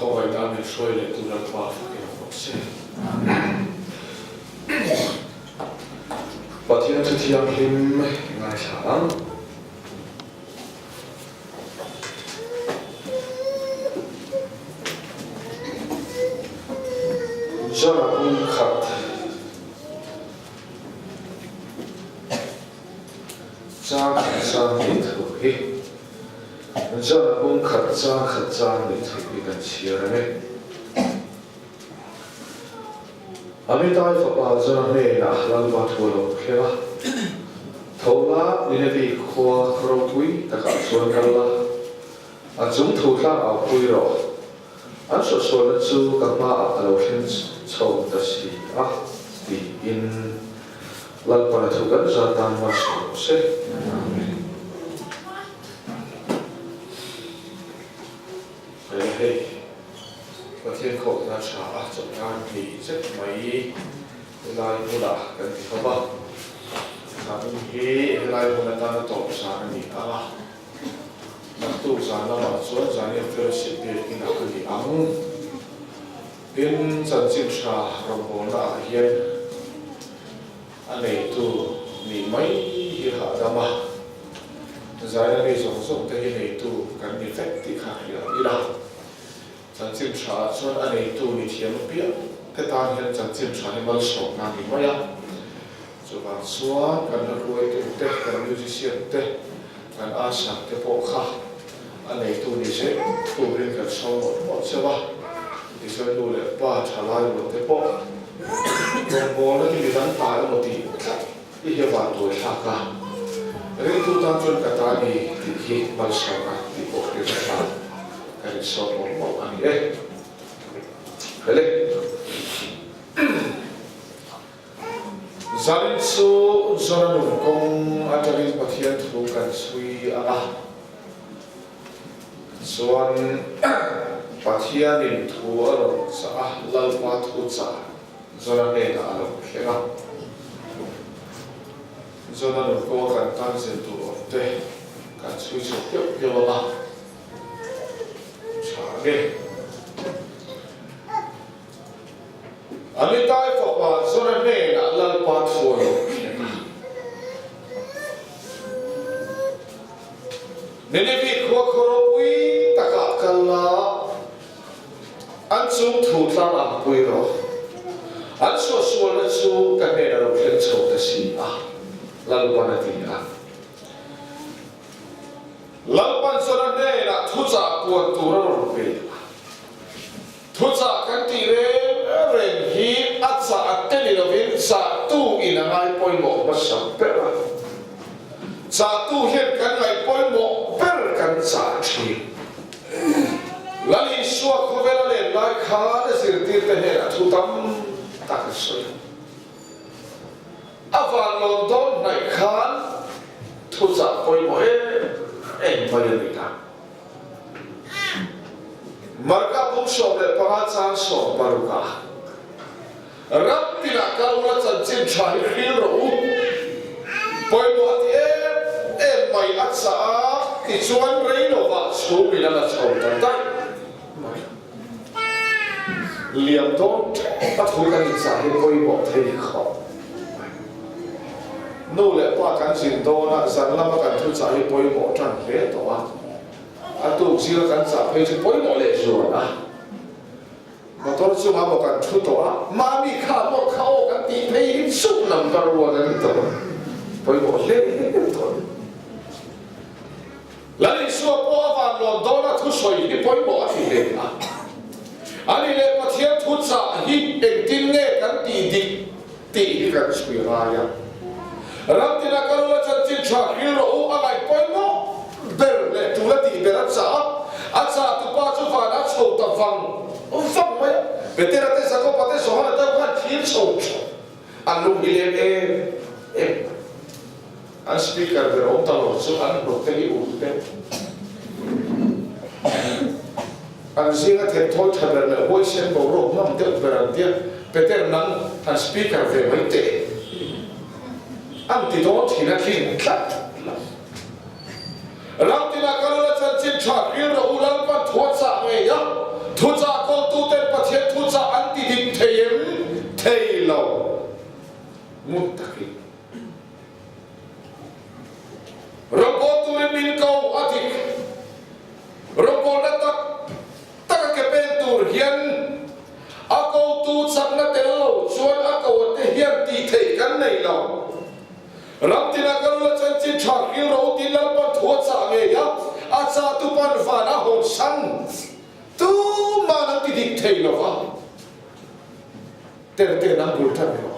khoi na mi soi le tu ral pa ke ko se pathian thu thiam hlim ngai sang jara un khat cha sang ni thu hi jara un khat cha ni thu hi kan chia ne ami tai fa pa jara ne na lal ba thu lo khela thola ni ne bi khwa khro tui ta ka chuan kal la a chung thu tla a pui ro an so so na chu ka ma a lo khin chou ta si a ti in lal pa thu kan za tan ma so se hey pathian khổ na cha a chok kan ni zet mai lai mu la kan ti kha ba ka hi lai mu na ta na to sa ni a nak tu sa na ma chuan za ni fellowship pe in a ni ang in chan chin sha rom bo na hian anei tu ni mai hi ha da ma za na ni song song te hi nei tu kan ni fek ti kha hi ila chan chin sha chuan anei tu ni thiam pia te tan hian chan chin sha ni mal so na ni mai a chu ba chuan kan na ruai tu te kan musician te kan asa te po kha anei tu ni se tu rin kan so mo se ba ti so lu le pa thalai lo te po rom bo na ni dan ta lo ti i he ba tu ha ka ri tu tan chuan ka ta ni ti hi mal so ka ti po ti sa kan so mo ani hele zalin su zona nu kong atari pathian thu kan sui ala chuan pathian in thu alo sa lal pa thu cha zona ne na alo hlenga zona nu ko kan tan se tu te kan sui chu pyo ba cha ge ani tai fa pa zona ne na lal pa thu alo nene bi khwa khoro pui taka kala an chu thu tla la pui ro an so so na chu ka ne ro khen chho ta si a lal pa na ti a lal pan so na ne na thu cha pu tu ro pe thu cha kan ti re ren hi at sa at ni lo vin sa tu in a ngai poi mo ba sa pe ra sa tu hian kan ngai poi mo per kan sa thi lali suwa ko vela le lai kha de sir tir te he thu tam ta ka so avan lo don nai khan thu sa poi mo e mai ni ta marka bum so le pa cha so paruka rap tina ka ula chan chin chai khil ro poi mo ti mai at sa ti chuan rei lo ba chu bi la chho ta ta liam don ta thu kan sa he poi mo thei kho no le pa kan sin do na san lama kan thu sa he poi mo tran le to a tu si la kan sa pe chi poi mo le zo na ma to chu ma mo kan thu to a ma mi kha mo khao kan ti pei su nam ka ro na ni to poi mo le to lali suwa po avan lo dona thu soi ni poi mo a ti le a ani le pathian thu cha hi en tin nge kan ti di ti kan sui ra ya ram tina karula chan chin cha hil ro a ngai poi mo ber le tu la ti ber cha a cha tu pa chu fa na chho ta fang fang mai betera te sa ko pate so ha ta ka thil chho an lu hi le an speaker der ontalo so an protegi urte an zinga the thol thaber le voice bo ro nam te berantia peter nan an speaker ve mai te an ti do thina thin tlat ram ti la karala chan chin cha ri ro ulan pa thwa cha me ya thu cha ซาตุปันฟานะโหชันตูมานักติดเทลวะเตะเตะนังบุลทันเหรอ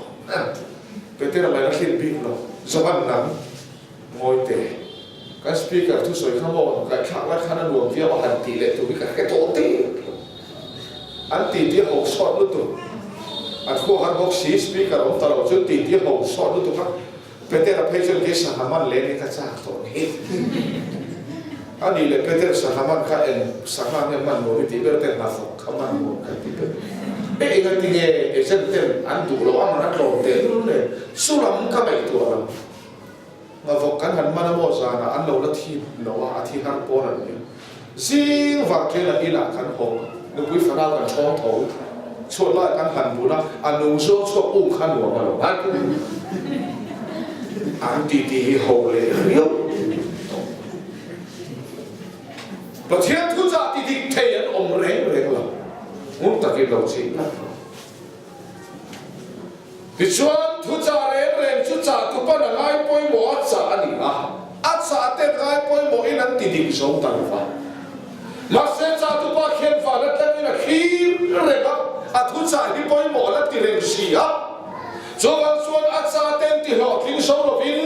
เป็นเตะอะไรนักศิลปินเหรอสวรรค์นั้นมวยเตะการสปีกเกอร์ทุกส่วนข้างบนการข่าวว่าขนาดรวมที่ว่าอันตีเล็กตัววิการแค่โตเตะอันตีที่หกช็อตลุ้ตัวอันคู่หันหกสีสปีกเกอร์องตลอดจนตีที่หกช็อตลุ้ตัวครับเป็นเตะรับเพลงที่สหมันเล่นในกระจาตัวนี้อันนี้เลยเป็นเตะสหมันข้าเองสหมันมันโมบิติเป็นเตะนาฟกข้ามันโมกันที่เป็นเอ้ยกันที่เนี่ยเอเซนเตะอันดูเราว่ามันนักร้องเตะรู้เลยสุรามก็ไม่ตัวเรามาฟกกันหันมันโมซานะอันเราละทีเราว่าที่ฮันโปนั่นเองซิงฟักเจนะอีหลักกันหงนึกวิฟนากันช่องโถชวนไล่กันหันบุญอันนุ่งโซ่ชวอุ้งขันหัวมาหรอกอันดีๆโหเลยเรียวประเทศทุจริตเทียนอมเร่งละมุตตะกิเราจริงนะดิฉันทุจริตเร่งทุจริตทุกปัญหาปอยหมออัศอันนี้นะอัศเต็มง่ายปอยหมออินันติดิบส่งตันฟ้ามาเสียจตุปะเขียนฟ้าแล้วแต่ไม่นะขี้เร่งอ่ะอัทุจริตปอยหมอแล้วติเร่งเสียจวนส่วนอัศเต็มที่หลอกทิ้งโซโลวิน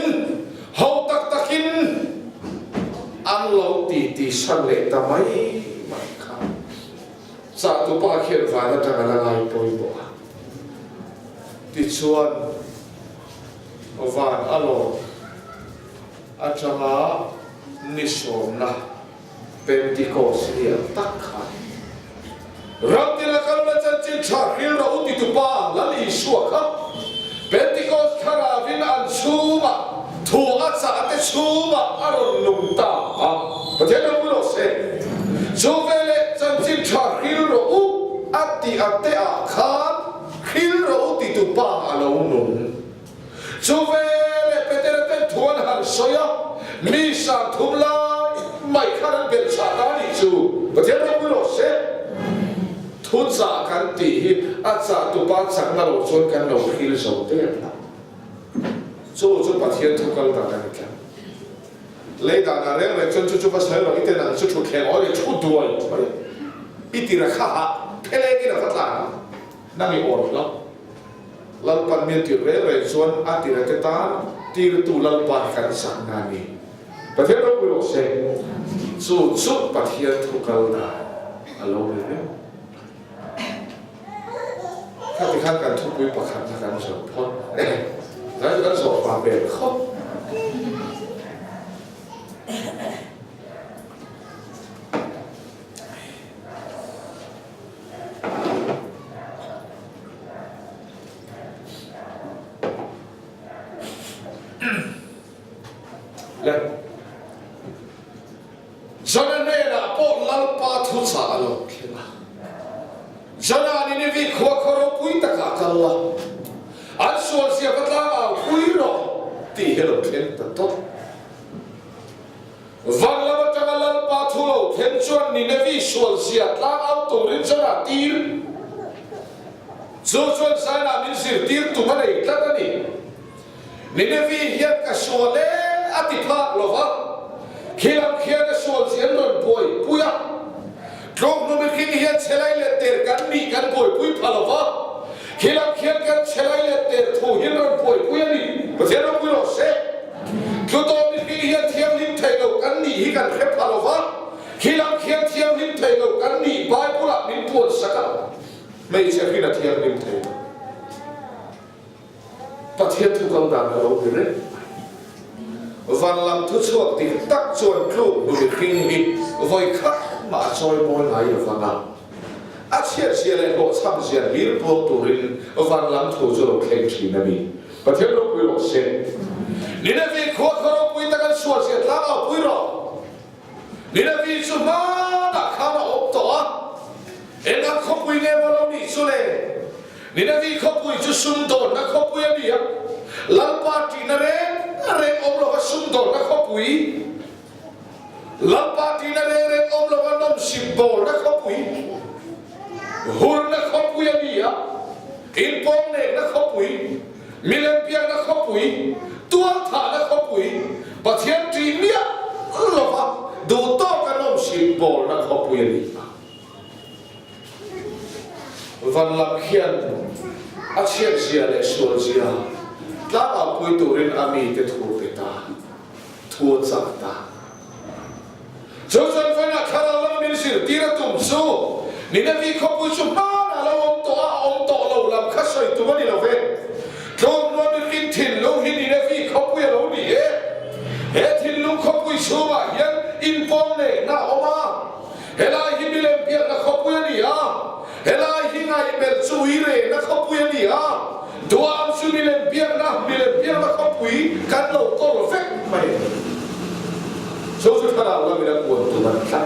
หอตักตะกินอันเราตีฉันเละทำไมไม่ครับจตุปะเขียนฟ้าแล้วแต่ละง่ายปอยหมอที่ชวนวานอโลอาจารย์นิสมนะเป็นที่โคสเรียตักขันเราที่ละกันละจันจิชาฮิลเราติดตุปาละลิชัวครับเป็นที่โคสคาราวินอันชูบะถูกอาจารย์เตชูบะอารมณ์นุ่มตาประเทศเราไม่รู้เสจูเวเลจันจิชาฮิลเราอัตติอัตเตอาคานฮิลเราติดตุปาอารมณ์นุ่มจูเวเลเป็นที่เป็นทวนหันสยามมีสังทุมลายไม่ขันเป็นชาตานิจูประเทศเราไม่รู้เสทุนสากันตีอาจารย์ตุปาสังเราชนกันเราฮิลโซเตียนจู่ประเทศทุกคนต่างกันกันเลยต่างกันเรื่องอะไรจนจู่ภาษาเราอิตาลีจู่แข่งอะไรจู่ด้วยอิติระข้าเพลงนี่เราฟังนั่งมีอ่อนแล้วลัลปันเมียนติเรื่องอะไรส่วนอาติระเตตาตีรตูลัลปันกันสังนานีประเทศเราไม่รู้เสจู่ประเทศทุกคนต่างอะไรเนี่ยถ้าไปขั้นกันทุกวิปขันธ์กันสมพลแล้วก็สอบมาเป็นข้อและฉะนั้นเนี่ยนะพวกลัลปาทุสาโลกนะฉะนั้นนี่วิขวครบุยตะกากัลละอันส่วนเสียพัฒนาคุยรอที่เฮลเทนตัดต่อวันละวันจังลัลปาทุโลเทนชวนนี่วิส่วนเสียลาเอาตัวรินชนะตีร์ส่วนสายน้ำมินสิร์ตีร์ตุมันเอกแล้วนี่นี่วิเฮียกส่วนเล่อติภาคโลภะเขียนกส่วนเสียนนป่วยปุยตรงนู้นมีเฮียเชลัยเลเตอร์กันนี่กันป่วยปุยพาโลภะเขียนกันเชลัยเลเตอร์ทูหินนป่วยปุยนี่ประเทศเราปุยโลเซ่คือตอนมีเฮียเทียมลิ้นเทโลกันนี่ฮิกันเคพาโลภะเขียนเทียมลิ้นเทโลกันนี่บายปุระลิ้นปวดสักไม่ใช่ที่นาเทียมลิ้นเทโลประเทศทุกคนต่างเราเป็นเรื่องวันลำทุกช่วงที่ตักชวนครูดูคริงฮิไว้ขัดมาช่วยมวยหายฟังอ่ะอาเชียเลยก็ทำเสียบีร์โปรตุรินวันลำทุกช่วงเคร่งชีนบีประเทศเราคุยหรอกเช่นนี่นะวีขวดเขาคุยตะกันชัวร์เสียแล้วเอาคุยหรอกนี่นะวีจุมานักข้าวอบตัวเอ็งนักเขาคุยเงี้ยว่าเราหนีสุเลยนี่นะวีเขาคุยจุสุนโดนนักเขาคุยอะไรอ่ะลัลปาตีนั่นเองเรื่องอมโลกสุนโดนนักเขาคุยลัลปาตีนั่นเองอมโลกน้ำสิบโบนักเขาคุยหุ่นนักเขาคุยอะไรอ่ะอินปองเนกนักเขาคุยมิเลนเปียนักเขาคุยตัวฐานนักเขาคุยประเทศจีนเนี่ยหรอดูโต้กันโน basketball na khopui ni van lam khian a chiat zia le sual zia tla a pui turin ami te thu te ta thu chak ta Jojan fana khara lam min sir tira tum so ni na vi khopui chu ma na lo om to lo lam khasoi tu mani lo ve Tom no ni kin thin lo hi ni na vi khopui lo ni he thin lu khopui chu ma yan in pom ne na oma helai hi bilem pia na khopui ni a helai hi ngai bel chui re na khopui ni a doam su bilem pia na khopui kan lo to lo fek mai so su khara la mi na kuan tu man kha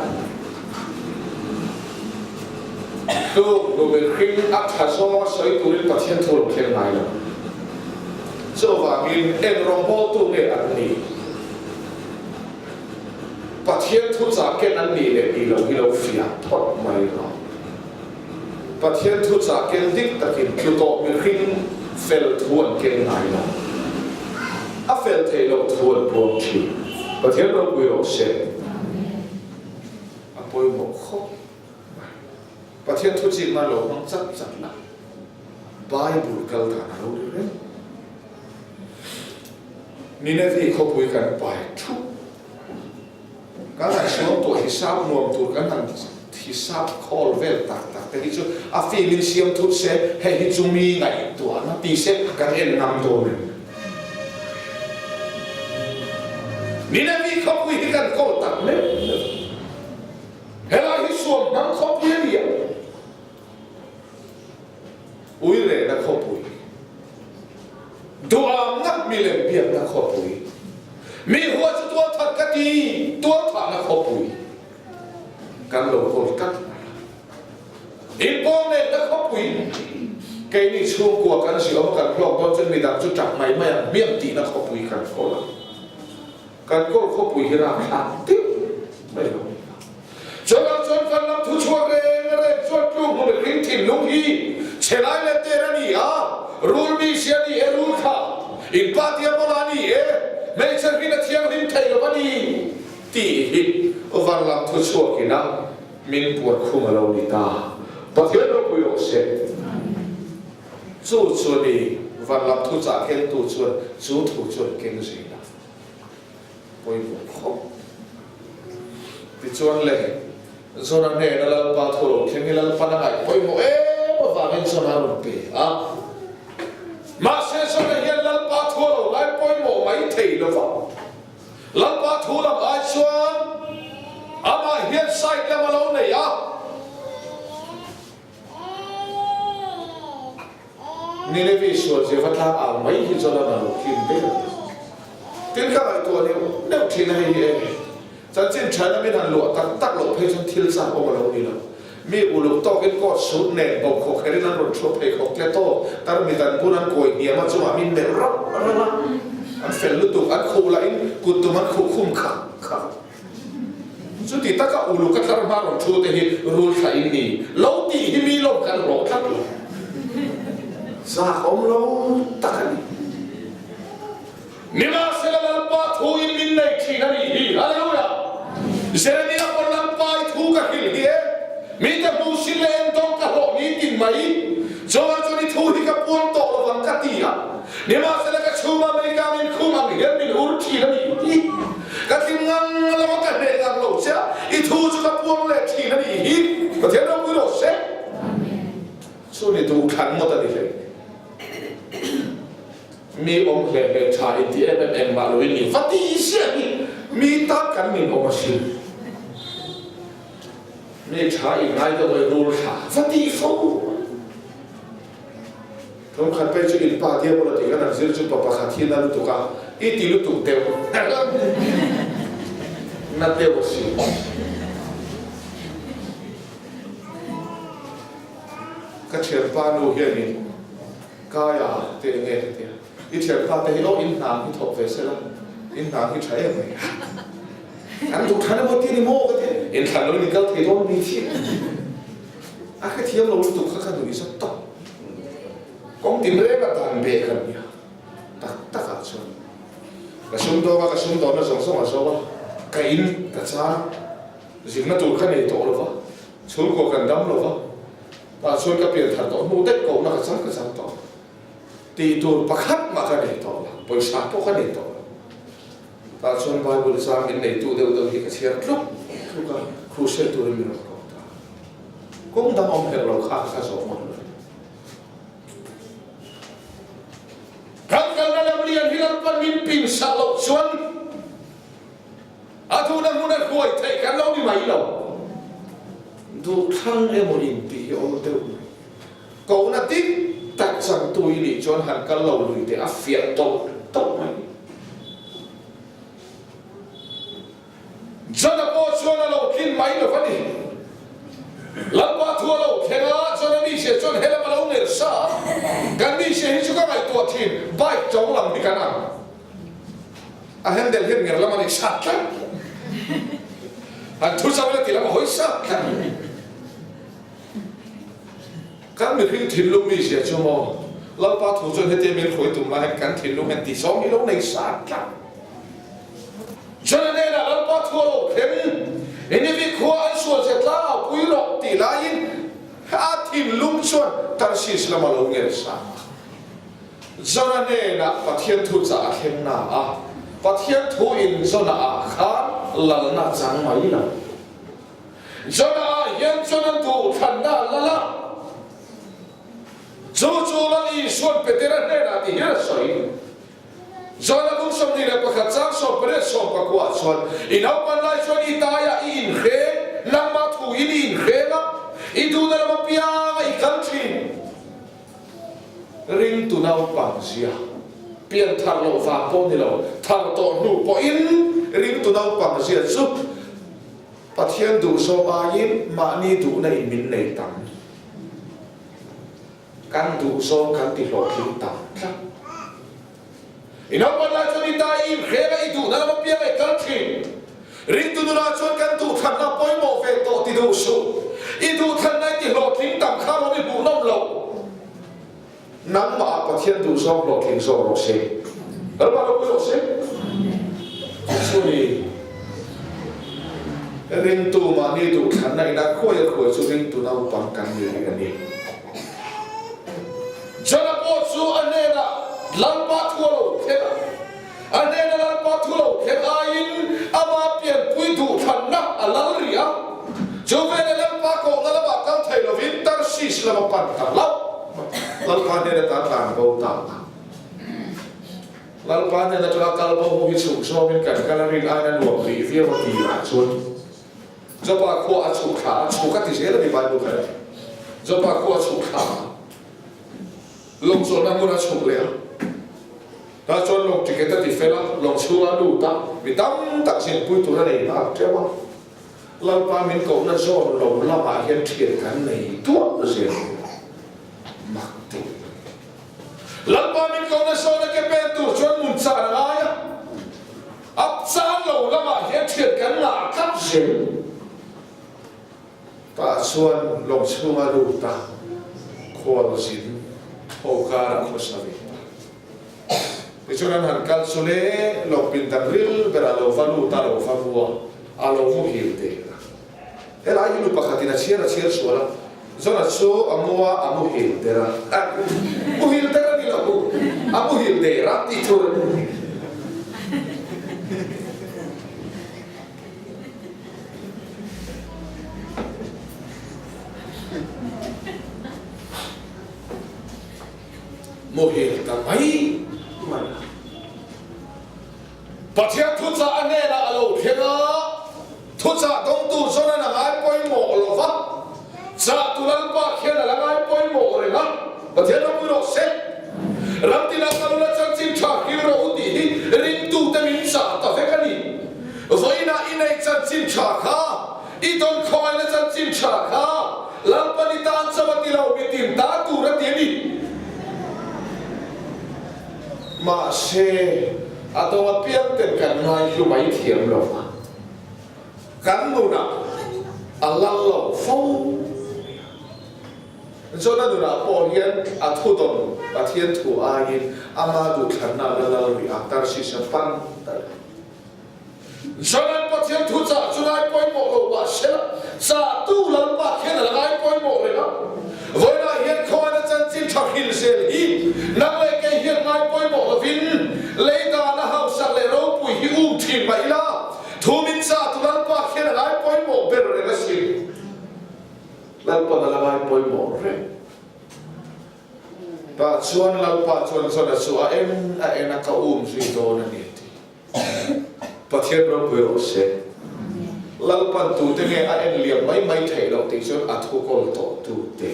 tu no be khing at ha so soi tu ri pathian thol khen mai la so va min en rombo tu ne an ni pathian thu za ken an ni le ni lo fia thot mai lo pathian thu za ken dik takin tu to mi khing fel thuan ken mai la a fel the lo thuan pom chi pathian lo pui lo se a poi mo kho pathian thu chi ma lo hang chat chat la bible kal ta na lo re ni ne vi kho pui kan pai thu kan a so to hisab nuam tu kan han hisab call vel tak tak te chu a feeling siam thu se he hi chu mi ngai tu na ti se kan en nam to ne ni na vi kho pui kan ko tak ne hela hi suam nam kho pui ni ui re na kho pui doa ngak mi le bia na kho pui mi hua chu tua that ka ti tua tha na kho pui kan lo ko kat in pom ne na kho pui cái ni chu ko kan si om kan plok ton chen mi dam chu chak mai mai miam ti na kho pui kan ko la kan ko kho pui hi ra kha ti mai lo chon kan lam thu chua re chon tu mo le ring tin lu hi chelai le te ra ni a rule mi sia ni e rule kha in pa ti mo la ni e me chen ri na thiang rim thai lo ba ni ti hi o van lam thu chua ki na min puat khum lo ni ta pa thian lo pu yo se chu ni van lam thu cha ken tu chuan chu thu chuan ken si na poi mo kho ti chuan le zona ne na la pa tho ken ni la pa na ai poi mo va men zona ro pe a ma se zona hian la pa tho lai poi mo mai thei lo va la pa tho la ai chuan ama hian sai ka ma lo nei a ni le vi so je va tla a mai hi zona na lo kin pe tin ka ai to ne thin hai e chan chin chana min han lo tak lo phe chan thil sa o lo ni lo mi uluk to ken ko su ne bo kho khari nan ro chho phe kho kle to tar mi dan bunan koi ni ma chu ma min ne ro an fel lu tu an khu la in ku tu man khu khum kha chu ti ta ka uluk ka tar ma ro chu te hi rul kha in ni lo ti hi mi lo kan ro thak lo sa om lo tak ni ni ma se la pa thu in min nei thi na ni hi hallelujah Jeremy por la pai thu ka hil hi mi ta bu silen tong ka ho mi tin mai jowa joni thu hi ka pon to lo wang ka ti ya ni ma se la ka chuma mai ka min khu ma hi min ur thi na ni ka tin ngang la ka ne ga lo cha I thu chu ka pon le thi na ni hi ko the no ku lo se so ni tu khan mo ta ni le mi om le cha I ti em ma lo ni fa ti sia ni mi ta kan min o ma si mi cha I ngai da lo ru cha fa ti fo thom khan pe chu in pa dia mo la ti kan zir chu pa pa kha thi na lu tu ka I ti lu tu te na te o si ka cher pa no hian ni ka ya te nge te I cher pa te hi lo in na hi thok ve se la in na hi chai mai an tu thana mo ti ni mo ka te in than lo ni kal thei don ni thi a ka thiam lo tu kha kha du I sa to kong tim re ka tan be kan ya tak tak a chu ka sum do na song song a so ba ka in ka cha dịch nó tụt cái này tổ rồi vợ xuống cuộc gần đâm rồi vợ ta xuống cái biển thật tổ nô đất cổ nó cái sáng tổ thì tụt bạc khát mà cái này tổ là bởi sao có cái này tổ ta xuống bài bồ sang cái này tụt đều thì cái xe lúc cái crucial tụi mình nó cũng đang ông hiểu lâu khác cái số một các cái làm liền thì làm con mình pin sạc lộc xuân thu đang muốn ăn quậy thấy cái lâu đi mấy lâu thu thăng em một nghìn tỷ ông tiêu cậu na tích tạc sang tôi đi cho hẳn cái lâu lùi để áp phiền tốt mày cho nó có cho nó lâu kinh mấy rồi phải đi lần qua thua lâu thế đó cho nó đi sẽ cho nó hết là lâu nữa sao gần đi sẽ hết cho các mày tuột thiên bay chống lòng đi cái nào anh để hết nghề làm anh sát cái anh thu sao lại thì làm hối sát cái các mình khi thiên lung đi sẽ cho mò lần qua thua cho hết tiền mình khối tụm lại cái thiên lung hết tí sáu mươi lâu này sát cái cho nên là lần qua thua lâu thế ini vi kuat suat setelah puirok ti lain hati lungsuan tarsis lama longger sa. Zona ne na pathian thu za khem na a pathian thu in zona a khan lal na chang mai la. Zona a yen zona tu than na la la. Zo la i suat petera ne na ti hera soi. Zona bung som ni le pakhat chang som pre som pakwa chon inau pan lai chon itaya in khe lama thu in khe na idu na ma pia i country ring tu nau pang zia pian thar lo va po ni lo thar to nu po in ring tu nau pang zia chu pathian du so ba yin ma ni du na in min nei tam kan du so kan ti lo kin tam inau pan lai chon itaya in khe na idu na ma pia i country ring tu na chon kan tu than na poi mo ve to ti du su idu than nai ti lo king tam kha lo ni bu nom lo nang ma pathian du so lo king so lo se al ba lo lo se so ni ring tu ma ni du than nai na khoi chu ring tu na pang kan ni ani jana po chu anela lam pa thu lo ke anela lam pa thu lo ke ain ama pian pui du than na alal ria cho về đây làm ba cổ là ba cao thầy là viên tăng sĩ là một bản thảo lâu lần qua đây là ta làm câu tạo lần qua đây là cho ta bao nhiêu sự so bên cạnh cái là riêng ai đang luộc thì phía một tí là chuột do ba cô ăn chuột khá chuột các thứ gì là bị bài buộc đấy do ba cô ăn chuột khá lồng số năm muốn ăn chuột liền ta cho lồng chỉ cái ta thì phải là lồng chua đủ ta vì tắm tặng xin bui tụi nó này ta chơi mà lần qua mình cũng là do lồng là bà hiện thiệt cái này tuột rồi mặc định lần qua mình cũng là do cái bên tụ chuyên môn trả lại áp giá lồng là bà hiện thiệt cái là cắt gì ta xuân lồng chua đủ ta khoan xin hậu ca đã có sao vậy cho nên hẳn cal số lệ lồng pin tang ril bera lồng pha lu ta lồng pha vua alo mu hiểu thế thế là những lúc bakhatina chia số là do là số amua amu hiểu thế ra mu hiểu thế ra đi là mu amu hiểu thế ra đi thôi mu hiểu ta mấy mà bắt theo thu sa anh là alo thế đó thu sa đông tu cho nên là ai coi mộ lo vắt sa tu lan ba khi là ai coi mộ rồi đó bắt theo nó mới được xét làm thì là kalau là chân chính trả khi rồi thì ring tu ta mình sa ta phải cái gì vậy là in này chân chính trả khá ít tôn coi là chân chính trả khá làm ba đi tan sa bắt đi lâu bị tìm ta tu ra tiền đi mà xe atau mà piang tên cảnh này dù mấy thiểm rồi cắn mù nè Allah lo phong cho nên là bỏ hiền thu đồng và thiên thủ ai ama du khăn na la la bị aktar si sepan cho nên bỏ thiên thủ giả cho nên quay bộ lộ và pa na lamay poi mo re pa chuan lau pa chuan chuan chu a en ka sui do na ni ti pathian ro pui ro se lau pan tu te nge a en liam mai thei lo ti chuan a thu kol to tu te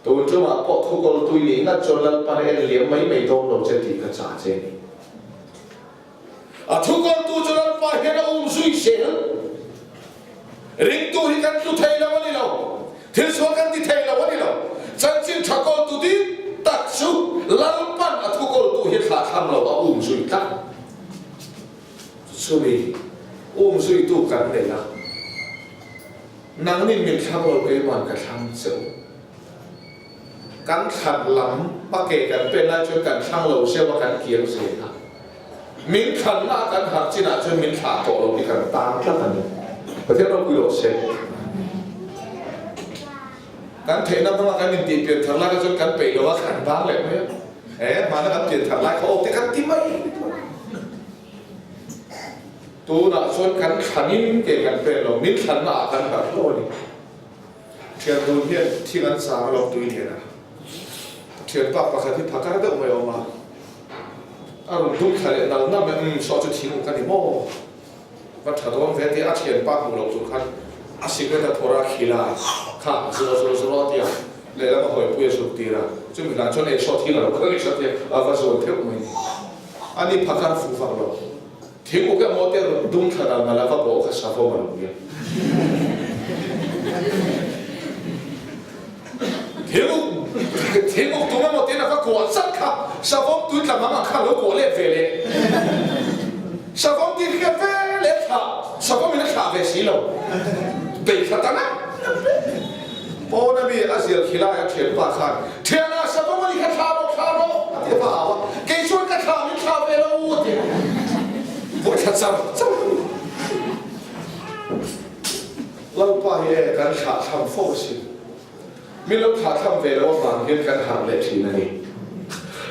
tu chu ma po thu kol tu ni na chuan lau pan en liam mai do lo che ti ka cha che ni a thu kol tu chuan pa he na sui se ring tu hi kan tu thei la wani lo thil so kan ti thei la wani lo chan chin thakol tu di tak su lau pan a thu kol tu hi tha tham lo a sui ta sui sui tu kan le la nang ni min thang lo ke man ka thang cheu kan khat lam pa ke kan pe na chu kan thang lo se wa kan kiang se na min khan na kan hak china chu min tha to lo ni kan ta tla kan niประเทศเราคุยโอเช่การเทน้ำต้องการเปลี่ยนทางไล่ก็จนการเปลี่ยนว่าขันบ้างเลยไหมมาแล้วการเปลี่ยนทางไล่เขาโอเคกันที่ไม่ตัวน่ะส่วนการขันนิ่งเกี่ยกันเป็นเรานิ่งขันหนากันแบบโลนี่เทียนดูเนี่ยที่กันสามเราตัวนี้นะเทียนปากประคาที่พักกันได้ออกมาออกมาอารมณ์ดุขันเนี่ยเราหน้ามันชอบจะทิ้งกันที่โม่ว่าถ้าตัวเวทีอาเทียนปากของเราสุดขั้นอาศัยก็จะพอรักขีลาข้าสุดเดียวเลยแล้วก็หอยปุยสุดตีระจึงมีการชนเอชอที่เราก็เลยชอบที่อาว่าส่วนเที่ยวไม่อันนี้พักการฟูฟังเราทิ้งอุกะโมเตลดุ้งขนาดนั้นแล้วก็บอกว่าชาโฟมันเลยทิ้งอุกตัวโมเตลแล้วก็กวาดสักขับชาโฟตุ้ยกลับมาข้าแล้วกวาดเล่เฟลเลยชาโฟตีเรียเฟลค่ะชาโฟมีนักข่าวเวสีเราเบรกขัดนะพอนะมีอาเซียนขีลายเทียนปากขันเทียนอาชาโฟมันนี่ข่าวเดี๋ยวป่าวเกยชวนข่าวมีข่าวเวลาอู้เดียวพวกฉันจำเราไปกันขาทำโฟสิมีเราขาทำเวลาบางเห็นกันหางเล็กทีนั่นเอง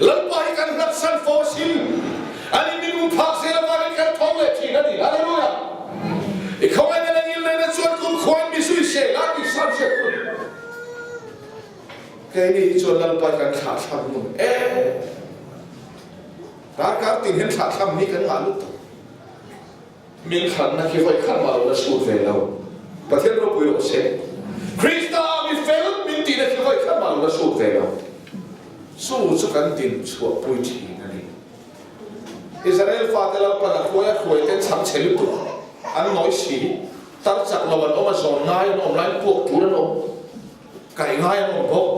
เราไปกันรักษาโฟสิอันนี้มีมุขภาพเสียแล้วกันกันท้องเล็กทีนั่นเองอะไรรู้ยังอีกเขาไม่ได้เงินเลยนะชวนคุณควรมีสุยเสียแล้วอีก3 เดือนแค่นี้ชวนเราไปกันขาทำนู่นร้านการติดเห็นขาทำนี่กันงานลุกมินขันนะคิดว่าขันมาเราสู้เฟลเราประเทศเราปุยโรเซ่คริสต์มีเฟลมินตีนะคิดว่าขันมาเราสู้เฟลเราสู้สุกันตินชัวปุยทีนั่นเองอิสราเอลฟาเตลเราปนักคุยเต้นสังเฉลิตุอันน้อยสีตั้งจากเราวันออกมาสอนง่ายอมไล่พวกทุนอมไก่ง่ายอมพก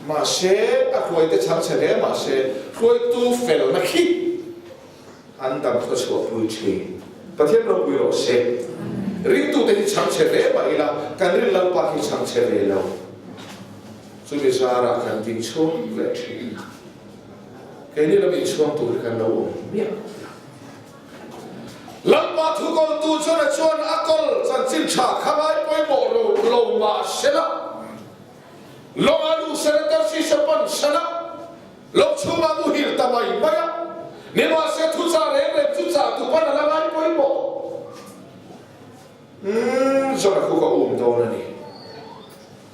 มาเช่อะคุยเต้นสังเฉลิมาเช่คุยตูเฟลนักขี้อันดำเขาชัวปุยทีประเทศเราปุยโรเซ่ริตุเตหิชังเชเรมาอีลากันริลลปาหิชังเชเรเราสุบิจาระกันดินช่วงเวทีแค่นี้เราเป็นช่วงตัวกันเราเนี่ยลับมาทุกคนตัวชวนอักลสันสินชาขบายไปโมโรลงมาเสละลงอาลูเซนเตอร์ซิสปันเสละลงชูมาบุหิลตาไม่มาเนี่ยมาเสทุจาเร่ทุจาตุปันละไงไปโมจนกูก็โดนนี่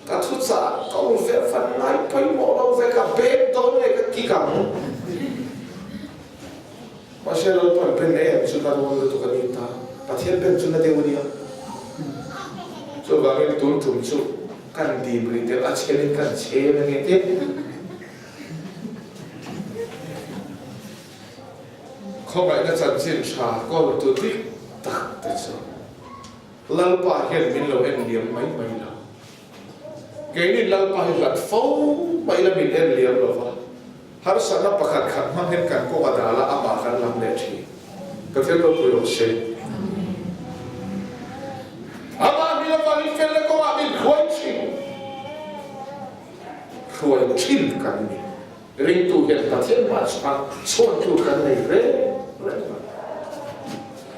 ก็ทุกอย่างก็เวฟันไล่ไปหมดเราเวกับเบนโดนเลยก็กี่กังมาเชื่อเราเป็นสุดาวันตัวกันนี่ตาประเทศเป็นสุดาเดียวนี่ส่วนบางทีตุนทุ่มสุกันดีบริเตอร์อาเชลิกันเชลนี่เด็กเขาไม่ได้จัดสินชาก็ตัวที่ตักแต่สุดลัลปาเห็นมินเราเอ็นเลียมไม่เราแกนี่ลัลปาเห็นกัดฟ้องไม่ละมินเอ็นเลียมเราว่าฮาร์สันนับประคัดขันมันเห็นกันก็กระดาละอาบากันลำเล็กทีก็เท่าเราคุยโอเช่อาบามิลวานิเฟลเลก็อาบิลขวายชินกันนี่ริงตูเห็นตัดเส้นมาสักส่วนตูกันในเร่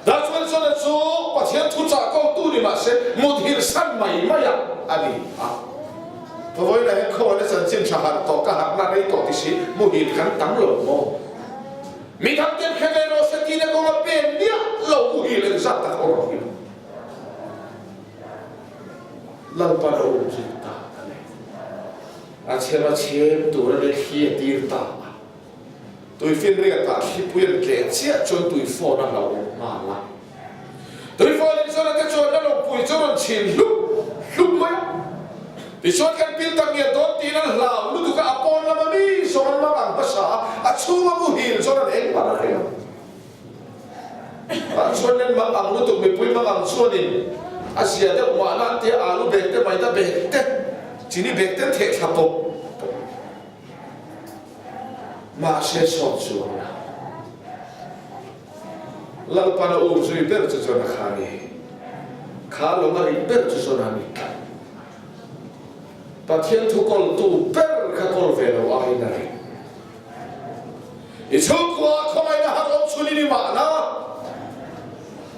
ดัชวันส่วนจู่ประเทศทุจริตก็ตู้นี่มาเสมุดหินสั้นไม่ยากอันนี้เพราะว่าเนี่ยเขาว่าเนี่ยสันสินชาหันต่อก็หักหน้าในต่อที่สิมุดหินกันตั้งหลงโมมีทางเดินแค่ในโรสตีเนี่ยก็มาเป็นเนี่ยเรามุดหินเลยสัตว์ตะโกน ลัลปานาอุจิตาอาเชมาเชมตัวเล็กขี้ตีร์ตาตัวฟินเรียกตาขี้ปุยเกล็ดเสียจนตัวฟอนั่นเรามาละตัวฟอนี่ส่วนนั้นจนนั่นเราปุยจนชินลุกไหมที่ส่วนกันพิลตังเงียโดนตีนั่นลาวลุกกับอปอนละมันนี่ส่วนมาบังภาษาอาชูมาบุหินส่วนนั้นเองมาละเนี่ยส่วนนั้นมาบังลุกไม่ปุยมาบังส่วนนี้อาเซียเดอมาลันเตอาลูเบกเตไม่ได้เบกเตจีนี่เบกเตเทขับปมาเชสอดส่วนลัลปานาอูซุยเบอร์จะจนขานีขาลงมาริเบอร์จะจนอามิกปะเทียนทุกคนตูเบอร์ข้าคนเวลอาหินารีอิชุกว่าเขาไม่ได้หาอมชุนินิมานะ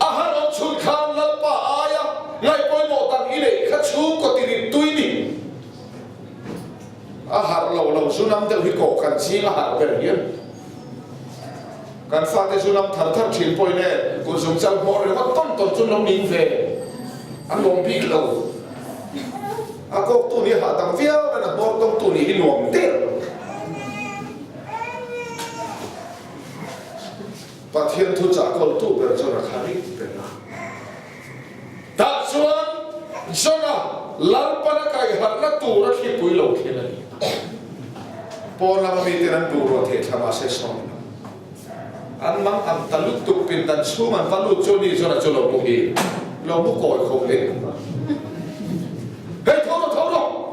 อาหารอมชุนขานลัลปาอายะไงปอยโมตังอิเลข้าชูก็ติริตุยนี่อาหารเราสุนัมเดวิโกกันซีอาหารเบรียนการฟาเตสุนัมทันทันชินปอยเน่กุศลจังพอเรียกว่าต้นสุนัมนิ่งเวอันลงพิกเราอากอกตัวนี้หาตังเฟี้ยวนะบอกต้องตัวนี้หินหลวงเตี้ยปะเทียนทุจากคนตู้เป็นจนาคาริเป็นนะตัดส่วนจนาลัลปนักไก่หันละตัวรักที่ปุยโลกเฮลันพอเราไม่ได้นั่งดูรถเทธรรมะเสสองอันมั่งอันตลุตุกเป็นดันชูมันวันลุจนี่จนาจโลมุฮีเรามุกโกยคงเล่นเฮ้ยท้อง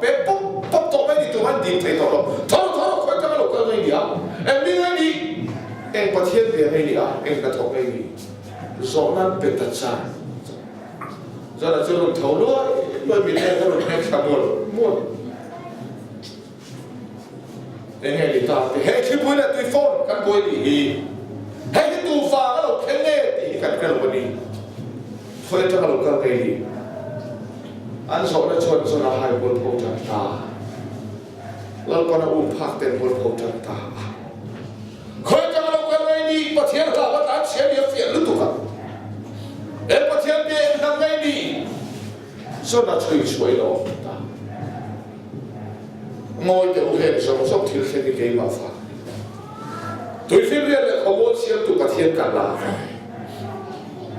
เป๊ะปุ๊บตัวไม่ดีตัวมันดีเพลย์ท้องคอยจะมาหลอกกันไม่ดีอ่ะเอ็มนี่ไงดีเอ็งประเทศเดียวไม่ดีอ่ะเอ็งกระทบไม่ดีโซนั้นเป็นตัดใจจนาจโลท้องด้วยมีแค่กระโดดแค่ขบวนม้วนเอ็งไงดีตาเฮ้ยที่พูดเนี่ยตัวโฟนกันป่วยดีเฮ้ยที่ตัวฟ้าก็หลอกแค่เน่ดีกันกระโดดวันนี้คอยจะมาหลอกกันไม่ดีอันสองนั้นชนสนาหายบนภูจันตาแล้วก็นาอุ้มพักเต็มบนภูจันตาเคยจะมาลงกันไงดีประเทศเราว่าตามเสียเดียวเสียหรือถูกครับเอ็มประเทศเดียวทำไงดีส่วนนั้นช่วยเรางอยแต่อุเห็นสองสองที่เส้นที่เกี่ยมาฟังตัวฟิลเรียนเลยเขาว่าเสียตุประเทศกันลา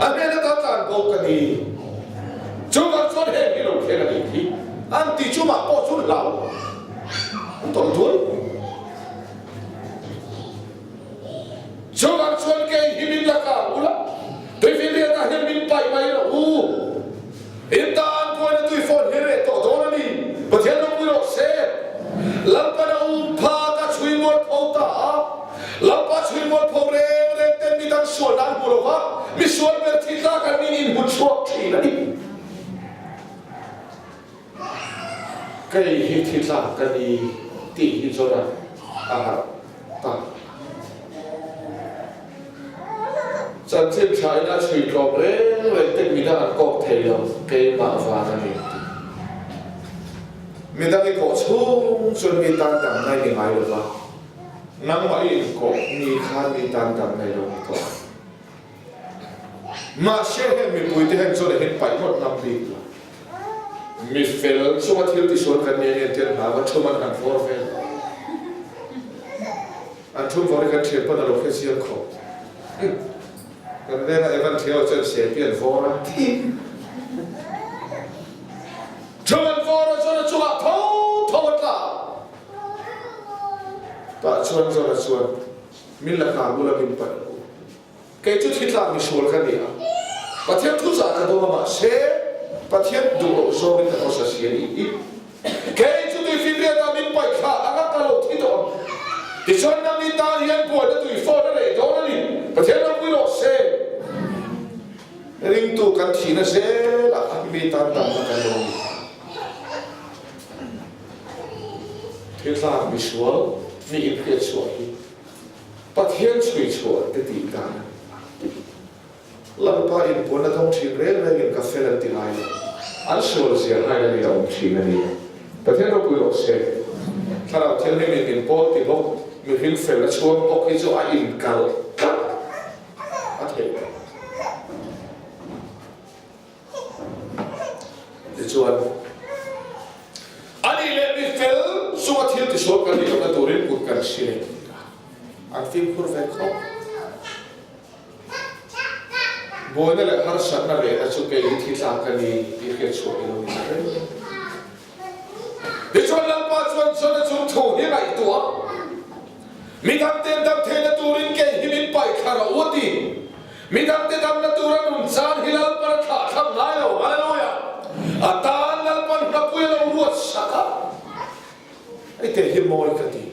อันนี้เราต้องการบอกกันดีจุกันส่วนเห็นที่เราเขียนอะไรที่อันที่จุมาโอจุเราต้นทุนจุกันส่วนเกี่ยหิมินละกันอุละตัวฟิลเรียนน่ะหิมินไปไม่ละอินตาอันตัวนี้ตัวฟอนเฮเรตโตนั่นนี่ประเทศเราไม่รู้เสียลัมปานาอุพาก็ช่วยหมดเอาตาลัมปาช่วยหมดพอเร่เต็มมีทั้งส่วนนั้นบุรุษมีส่วนเป็นที่ตากันมีนินบุญชั่วที่นั่นนี่ก็ยิ่งที่ตากันดีตีที่ส่วนนั้นอาหารตาจันทร์ชายน่าช่วยกอบเร่เต็มมีทั้งกอบเทียมเกย์มาฟ้านั่นเองมีทั้งกอดชุ่มจนมีตันดังในยังไงหรือเปล่านั่งมาอีกกอดมีข้ามีตันดังในโลกตัวมาเชื่อให้มีปุยที่ให้ส่วนเห็นไปหมดน้ำดีมีเฟลช่วงที่ที่ส่วนกันเนี่ยเทียนหาว่าช่วงมันกันฟอร์เฟลอันช่วงฟอร์กันเชื่อปนเราแค่เสียขอบกันเรื่องอะไรกันเที่ยวจะเสียเปลี่ยนฟอร์ที่ช่วงฟอร์ช่วงช่วงท้องตาแต่ช่วงมิลล์การบุลมินไปแกจุดที่ตามีส่วนกันเนี่ยประเทศทุกสาขาตัวมาเสียประเทศดูโซมินเอาเสียดีแกจุดที่ฟิลเลียตามินไปข้าอันนั้นก็เราที่ตัวที่ส่วนนั้นมีตาเรียนปวดแล้วตัวอีฟอร์นั่นเองตัวนั้นนี่ประเทศเราไม่รู้เสียริมตัวกันที่นั่นเสียละมีตาดำกันลงที่ตามีส่วนมีอิทธิส่วนประเทศช่วยส่วนที่ตีกันลังพาอินปนต้องชิมเรื่องเงินกาแฟและตีไลน์อันส่วนเสียหายในเราชิมนี่ประเทศเราคุยโอเซ่ถ้าเราเที่ยวนี่มีอินโพสติโลมีหินเฟลและชวนโอเคจะอาอินกัลอาเทศที่ชวน ติโซกันนี่เราตัวเรียนกุดกันเสียอันฟิล์มคุณแฟนเขาบอยนั่นแหละฮาร์ชันนั่นแหละแต่ชุดเกลิที่สามกันนี่ที่เกิดช่วยเราไม่ได้ดิฉันเล่าว่าชวนชุดโถนี่ไรตัวมีทำเต็มเทนตัวรินเกหิมินไปคาราโอตีมีทำเต็มตัวรันนุ่นซานฮิลาปาร์ขาทำไรเราอะไรเราอย่าอาตานัลปันนับเวลารู้สักไอ้เตหิมอยกันดี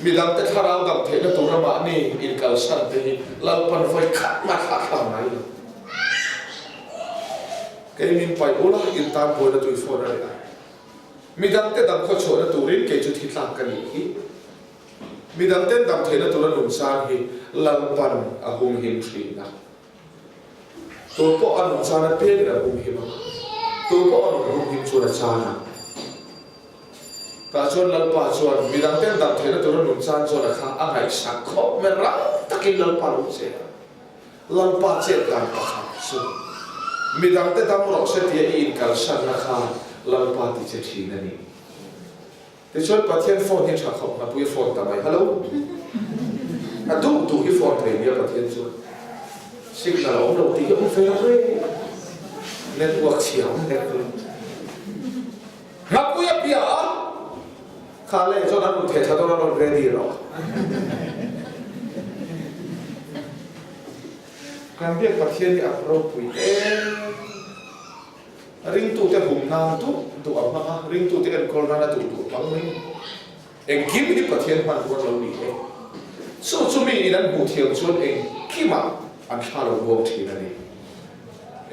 มีทำเต็มคาราโอเทนตัวรันมานี่อินกัลสันตีนัลปันไฟขัดมาขาทำไรเกหิมินไปโอลาอินตามบอยตัวอีฟอร์อะไรมีทำเต็มข้อโชว์ตัวรินเกจุดที่หลังกันนี่มีดังเต้นดำเทนตัวนั้นหนุ่มสานฮีลังปันอาหุมหิมทรีนะตัวพ่ออันหนุ่มสานเปลี่ยนอาหุมหิมตัวพ่ออันหนุ่มหิมชวนชานะตาชวนลังปันชวนมีดังเต้นดำเทนตัวนั้นหนุ่มสานชวนข้าอ่างไห้สักขบเมื่อไรตะกินลังปันรู้เสียลังปันเจ็ดดังปะครับสุดมีดังเต้นดำรอกเสียที่อินกัลชันนะข้าลังปันที่เจ็ดทีนั่นนี่แต่ช่วยประเทศโฟนที่ฉันเขามาพูดโฟนทำไมฮัลโหลดูที่โฟนเพลงเนี่ยประเทศช่วยสิ่งนั้นเราตีก็ไม่เฟรนเลยเน็ตเวิร์กเฉียวเน็ตเลยนับพูดพี่อ่ะข้าเล่นจนนั้นเทศตัวนั้นเรดี้หรอการเรียกประเทศนี้อัปโรปุยริงตู้เตะหุ่มนาตู้อับมาริงตู้เตะกอลนาตู้บังไม่เองกิมที่ประเทศมันวันเราดีเองสู้มีนั่นบุเทียมชวนเองกิมอันชาเราบวกทีนั่นเอ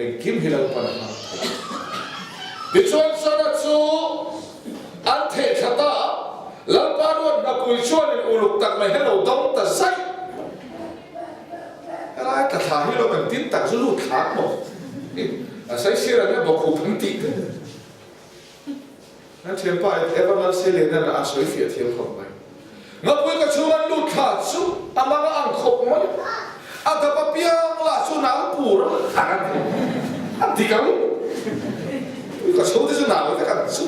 งกิมที่เราปัญหาดิชวนสนับสู้อันเทชะตาแล้วปารวนนักวิชวนอุลุกตักไม่ให้เราต้องตัดใส่อะไรกระถางให้เราเป็นติ้นตักสู้ลูกขาหมดใช้เชื่อเนี่ยบอกคุณพันตินั่นเทียมไปเอฟมันเสียเลยนั่นอาศัยเสียเทียมของไปนับวิก็ชวนลูกขาสู้อามาก็อังคบมันอาแต่ปะเปียงล่ะสู้หนาวปูระอันที่กันก็สู้ที่สู้หนาวแต่กันสู้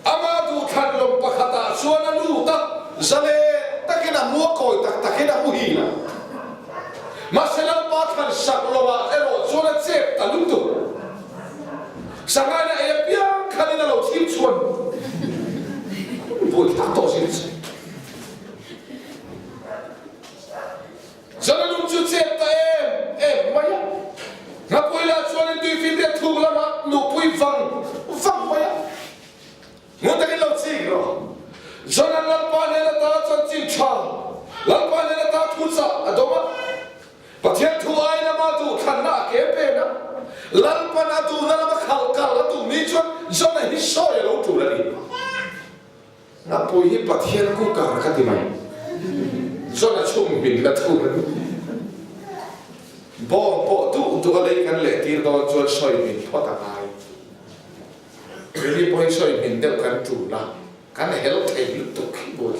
อามาดูทันลมปะขตาชวนลูกตักจะเลยตะกินมัวคอยตะกินมุฮีนะมาเสลับปาทันสักลมเอโรชวนเจ็บตะลุตุสังเกตเอเปียขันนั่นเราชิมชวนบุญทักโตชิมฉันนุ่มจุดเจ็บแต่ไม่ยังนับเวลาชวนดูฟิล์มเด็ดถูกแล้วมั้งหนูพูดฟังไม่ยังงั้นตะกี้เราชิมหรอฉันนั่นลับปานเนี่ยตาฉันชิมชาลับปานเนี่ยตาทุนซะอะดมประเทศทัวร์นะมาดูขันหน้าเก็บเป็นนะลับปานดูนั่นมาขัลกันแล้วดูมีชวนฉันน่ะฮิชโอยเราถูกแล้วนี่นับพูดที่ประเทศกูการกันที่ไหนฉันน่ะชุ่มบินแล้วถูกแล้วบ่ดูอะไรกันเลยที่เราชวนช่วยบินพอตายวันนี้พอช่วยบินเดียวกันถูกละกันเฮลท์เองตุกขี้บ่น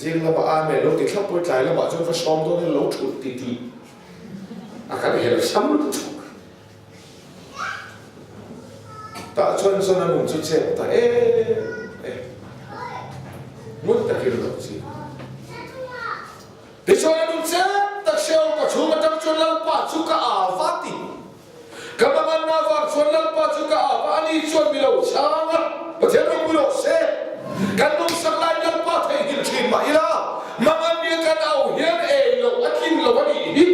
สิ่งละบ้านเนี่ยเราติดขับปวดใจแล้วบ้านจนฟ้าซ้อมตัวนี้เราถูกตีอาการเฮลท์ซ้ำรู้ถูกแต่ชวนส่วนนั้นจุดเจ็บแต่มุดตะกี้เราสิที่ชวนนั้นเจ็บแต่เชี่ยวก็ชูมันจะชวนเราป้าชูกะอาฟัดตีกำมันน่าฟังชวนเราป้าชูกะอาฟัดนี่ชวนมีเราช้างอ่ะประเทศเราบุโรเซ่กันนุ่งสักลายเราป้าเทหินทีมาอีล่ะมันเนี่ยกันเอาเฮียนเองเราอากินเราวันนี้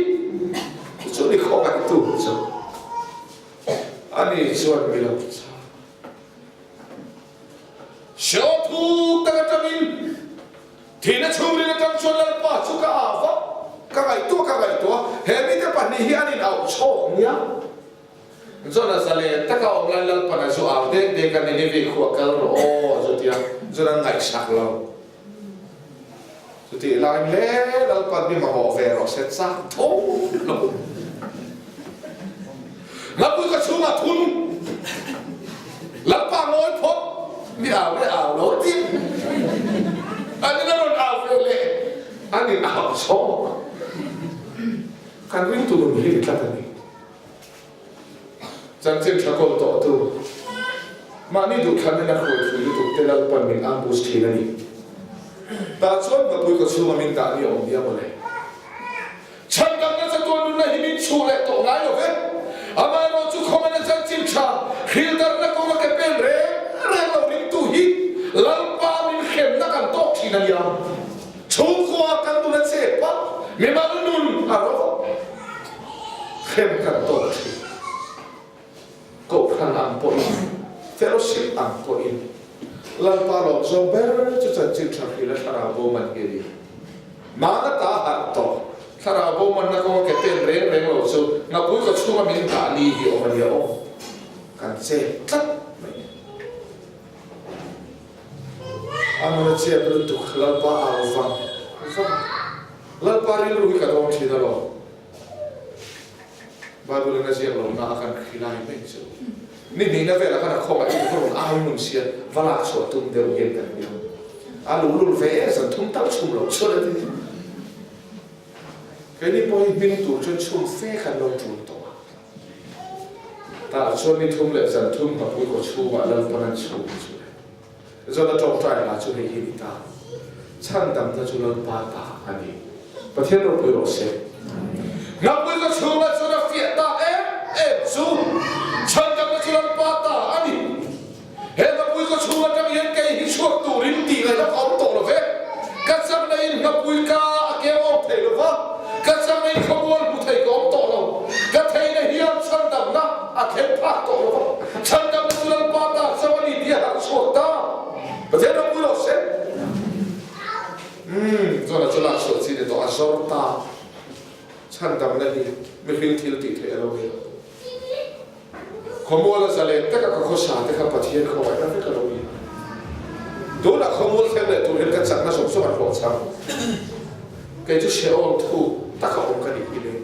ชวนนี่เขากันตู้ชวนอันนี้ชวนมีเราชอบทุกตะกันจมินที่นั่นชวนนี่กันชวนเราป้าชูกะอาฟัดกันไงตัวเห็นนี่จะปันนี่เฮียนี่เอาโชคเนี่ยZona sale taka orang lain pada soal dek kan ini vikwa kalau zotia zona ngai saklau zotia lain le lalu pada ni mahu vero set sak tong ngapu ka cuma tun lapang ngoi pot ni awal lo tim ani naron awal le ani awal so kan ring tu ni kita ni จ chẳng chim thắc câu tọt tu mà ni đủ khăn nên là khôi thui đủ tê lal pan mình ambush thì là đi ta chuan mà bui có chu mà mình đã đi ông dia một này chẳng cần nó sẽ tuôn luôn này mình chu lại tổ ngái rồi đấy ama nó chu không nên chẳng chim cha khi ta nó có cái bên rẽ nó mình tu hít lal pa mình khem nó cần tốt thì là gì chu qua cần tu nó sẽ bắt mình mà luôn à đó khem cần tốt thì cậu khăn làm bội fellowship làm bội lần pa lộc zo ber cho chân chim chặt khi là thara bo man cái đi mà nó ta hạt to thara bo man nó có cái tên reng lộc zo ngập bụi có chú mà mình đã đi hiểu mà hiểu cần xe cắt anh nói chuyện luôn tục lần pa áo vàng lần pa đi lui cả đông chỉ đó rồi Bible nói chuyện lòng na akan khilai mấy chứ ni na về là cái nào không ai cũng ai muốn xia và là số tung đều yên cả nhiều lũ lụt về rồi thung tao chum lột cho đấy cái này bôi mình tụ cho chum phê khăn lột chum to ta cho ni thung lệ dần thung mà bôi có chum mà lần còn ăn chum rồi là trong trái là cho này hiện ta chăn đầm là cho lần ba ta anh đi và thiên độ bôi lột xe ngập bôi có chum là cho nó phiền ta em chum chăn đầm là cho lần ba ta anh đi hết ngập bôi có chum là trong hiện cái hít chuột tụ rin tỉ này nó phóng tổ là về cắt sang này ngập bôi ca kéo ông thầy là vâng cắt sang này không muốn một thầy có ông tổ đâu cắt thầy này hiền chăn đầm na khen phát tổ là vâng chăn đầm là cho lần ba ta sao anh đi hàng chuột ta và thế nó bôi lột xe rồi là cho là chuột gì để tỏ gió ta chăn đầm này mình hình thiêu tỉ thế đâu vậy không mua là sao tất cả các khó xả tất cả phát hiện không phải nó phải cái đâu vậy đó là không mua theo để tụi hiện các sản nó sống số mặt hồ sang cái chú xe ôm thu tất cả ông cái gì đấy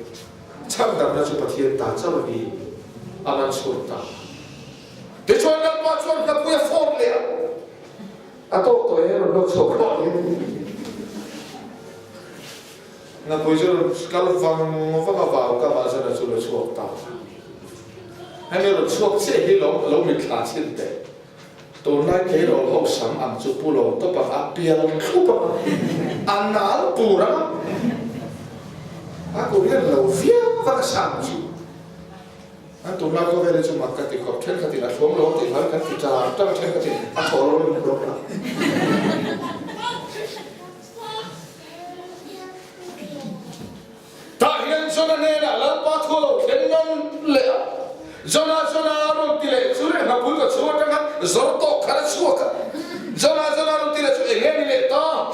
chăn đầm là cho phát hiện ta sao đi anh ăn chuột ta để cho anh bắt cho anh gặp cái form này tôi tôi nó số con na bây giờ kalau vang vào các bạn sẽ là chủ lực chuột tao hay là chuột sẽ đi lâu mình khá xin tệ tôi nói cái đó hậu sắm ăn chụp bù lô tôi bảo áp bia lắm không bảo ăn nào bù ra aku biết lâu phía và cái sản chụp anh tôi nói có vẻ là chụp mặt cái cọp thiên cái là xuống lỗ thì hắn cái cha trong thiên cái anh thổi lỗ mình lỗ ta hiện cho nên là lần ba thua lỗ thiên nhân lệ zona rồi tỷ lệ số này bụi có số trong đó rồi to khá số cả zona rồi tỷ lệ số nghe đi lệ to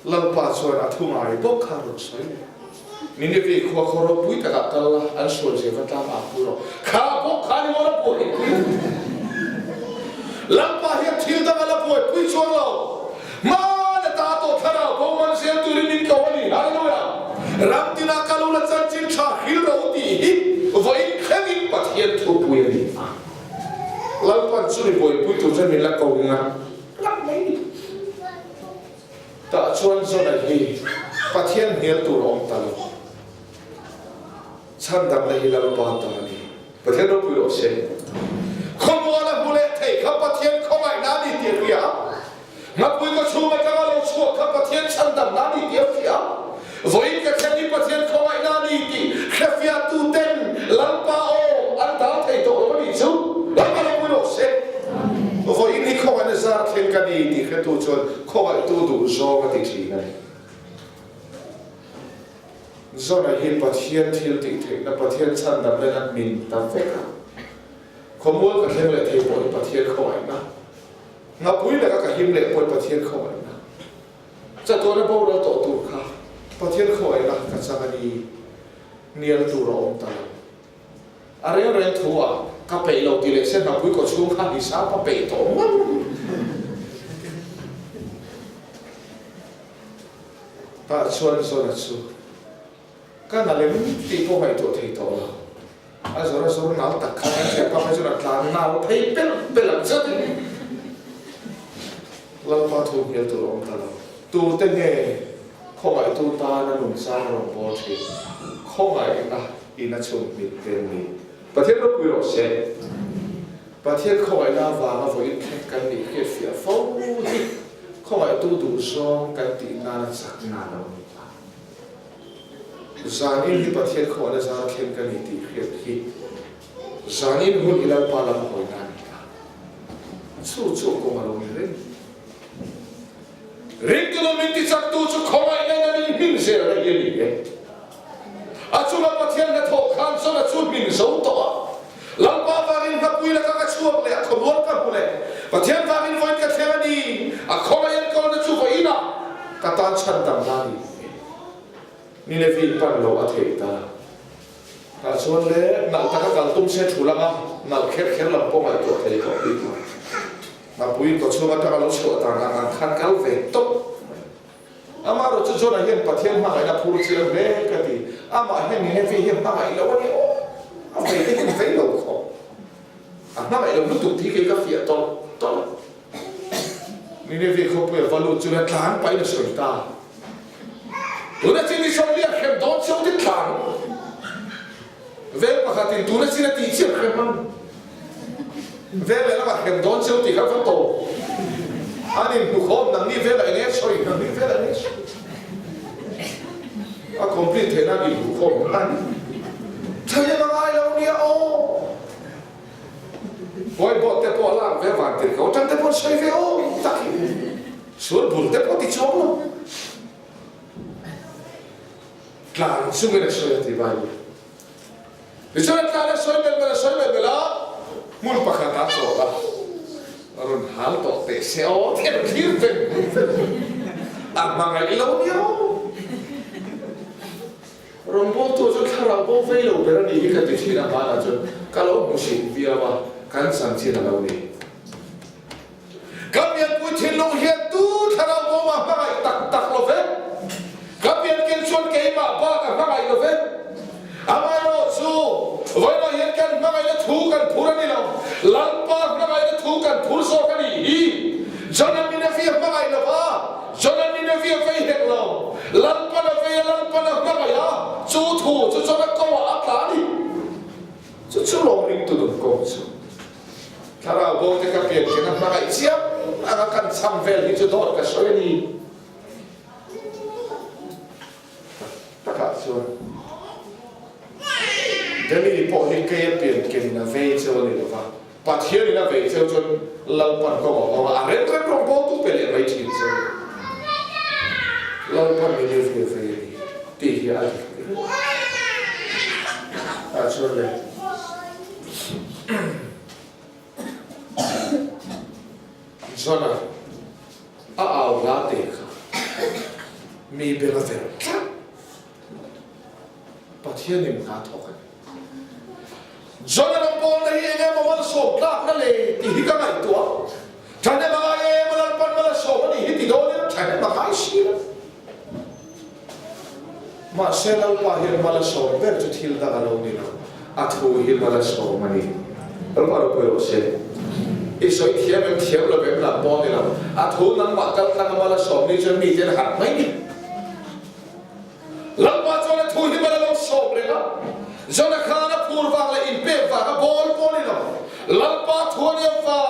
lần ba số là thu mai bốc khá rồi số nên cái việc khoa khổ bụi tất cả là anh số gì vẫn làm áp bụi khá bốc khá đi mà bụi lần ba hiện thiếu đó là bụi số lâu mà là ta to khá nào bông anh xem tụi mình câu này hallelujah Ram tina kalau la chan chin cha hil ro ti hi voi khani pathian thu pui ni lau pan chu ni voi pui tu chen min la ko nga lam nei ta chuan zo na hi pathian hel tu rom ta lo chan dam la hi la pa ta ni pathian ro pui ro se khom wala bule thei kha pathian khomai na ni ti ria ngap pui ko chu ma ka lo chu kha pathian chan dam na ni ti ria với cái chân đi bắt hiện không ai na đi thì khép phía tu ten lăng pa o ăn đào thầy tổ nó đi chú lăng pa nó mới được xe với ini không ai ra khen cái đi thì khép tu chọn không ai tu đủ do cái gì này do này hiện bắt hiện thiêu thì là bắt hiện chân đập lên ăn mình ta phải cả không muốn cái hiểm lệ thầy bồi bắt hiện không ai na ngập bụi là cái hiểm lệ bồi bắt hiện không ai na chắc tôi nó bao lâu tổ tu khác phát hiện khởi là các gia đình nhiều tu rộng ta ở đây rồi thua các bể lâu tỷ lệ sẽ nào quý có chung khác thì sao các bể tổ ta xuân xuân là xuân cái nào lên thì có phải tổ thầy tổ là à rồi nào tất cả các sẽ có phải rồi là nào thấy biết làm sao thì lâu qua thu nhiều tu rộng ta tu tên nghề ข้อไอ้ตัวตาหนุ่มสาวรองบอลที่ข้อไอ้นะอินาชมมิเตมีประเทศเราคุยเราเช่นประเทศข้อไอ้ลาวามาฝอยแข่งกันนี่เกี่ยวกับฟ้องที่ข้อไอ้ตัวดูซองกันตีนาสักนาเราจานินที่ประเทศข้อไอ้จาแข่งกันนี่ตีเกี่ยวกับจานินหุ่นอิลาปาลามหอยนานี่สู้ก็มาลงเรื่องก็ต้องมีที่จักตู้ชุกข้อไอ้นั่นนี่มินเสียอะไรอย่างนี้อาชุลประเทศนั้นถกขันส่วนชุดมินสู้ต่อลำบากว่ารินกับปุยแล้วก็ช่วยเลยขบวนกับปุยประเทศว่ารินวันกับเทวดีข้อไอ้ยังก็จะช่วยอีน่ะก็ตอนฉันทำได้นี่เนี่ยฟิลิปปินส์เราอาเทตาถ้าส่วนเลยนั่งตะกันตุ้มเช็ดชุลมานั่งเข็มลำโพงไอ้ตัวเทเลคอมพิวเตอร์มาปุยก็ช่วยมาตะกันเราช่วยต่างกันขันกันเวทตุ๊กอามาเราจะช่วยเห็นประเทศมาไอ้นะพูดเชื่อเล็กกันดีอามาเห็นนี่ฟิลิปปินส์มาไอ้เราวันนี้อาไม่ได้เห็นไฟเราเขาอามาไอ้เราลุกตุกที่เกี่ยวกับฟิล์มต้นนี่เนี่ยฟิลิปปินส์เขาเปิดวอลลุ่มจุดกลางไปในส่วนตาตัวนั้นที่ชอบเรียกเข้มโดนเชื่อติดกลางเวลปกติตัวนั้นที่น่าตีเชื่อเข้มมันเวลแล้วว่าเข้มโดนเชื่อติดกับฟันโตอันนี้ผู้คนนั่งนี่เวลอะไรเนี่ยช่วยนั่งนี่เวลอะไรช่วยอ่ะคอมพลีทเท่านั้นผู้คนอันใช่ยังไงแล้วเนี่ยโอ้บอยบอกแต่พอล่างเวลวันติดเขาจังแต่พอใช้เวลตักส่วนบุญแต่พอติดชอบมั้งกลางซึ่งไม่ได้ช่วยอธิบายดิฉันกลางช่วยเป็นละมุลปะขันตัดโซ่ละรุ่นหาตัวเตะเสียวเทียบคิดเป็นอ่ะมาไงเราเนี่ยรำโบตัวจนข้าเราโบเฟลล์เป็นนี่กันที่นั่นมาจนก็เราไม่ชินวิอาว่ากันสันตินั่นเราเนี่ยกับยังพูดถึงลงเฮียตู้ข้าเราโบมาไม่ตักโลเฟกับยังกินชวนเกย์มาบ้ากันไม่โลเฟอามาโรซูวันนี้เห็นกันไม่ได้ถูกกันพูดนี่เราลังปากไม่ได้ถูกกันพูดโซ่กันนี่จนนั้นมีนฟีไม่ได้ละบ้าจนนั้นมีนฟีไม่เห็นเราลังปากไม่ได้จูทูจูจนก็ว่าอัตลาดิจูลงริงตุดุก็จูถ้าเราบอกจะกับเปลี่ยนกันไม่ได้เสียอาการซ้ำเวลที่จะโดนกับช่วยนี่ตะกัดชวนเดี๋ยวนี้พอเห็นเกย์เปลี่ยนกันนะเวเจอนี่หรอวะปัจจัยนี่นะเวเจอจนเราปั่นก็บอกว่าอะไรก็ร้องบอกทุกเป็นอะไรจริงจังเราปั่นไม่ได้เวตีเหี้ยอะไรชวนเลยชวนอ่ะเอาลาเด็กมีเบลเฟลปัจจัยนี่มันขาดทุนจนเราบอกเลยเองมันสอบลักนั่นเลยที่ก็ไม่ตัวฉันเนี่ยมาเองมันปั่นมันสอบนี่ที่โดนเนี่ยฉันเนี่ยมาขายชีลมาเซลล์ว่าเห็นมันสอบเวลจุดที่เราเราเนี่ยอัฐูเห็นมันสอบมันนี่เราก็รู้ไปรู้เสียอีสอยเทียมเราแบบนั้นบอกนี่เราอัฐูนั่งมาตั้งนั่งมันสอบนี่จะมีเจนหักไหมนี่เราว่าจนอัฐูเห็นมันสอบเลยนะจนข้านับพูดว่าเลยอินเปย์ว่าก็บอลนี่เราลังปาทัวเนี่ยว่า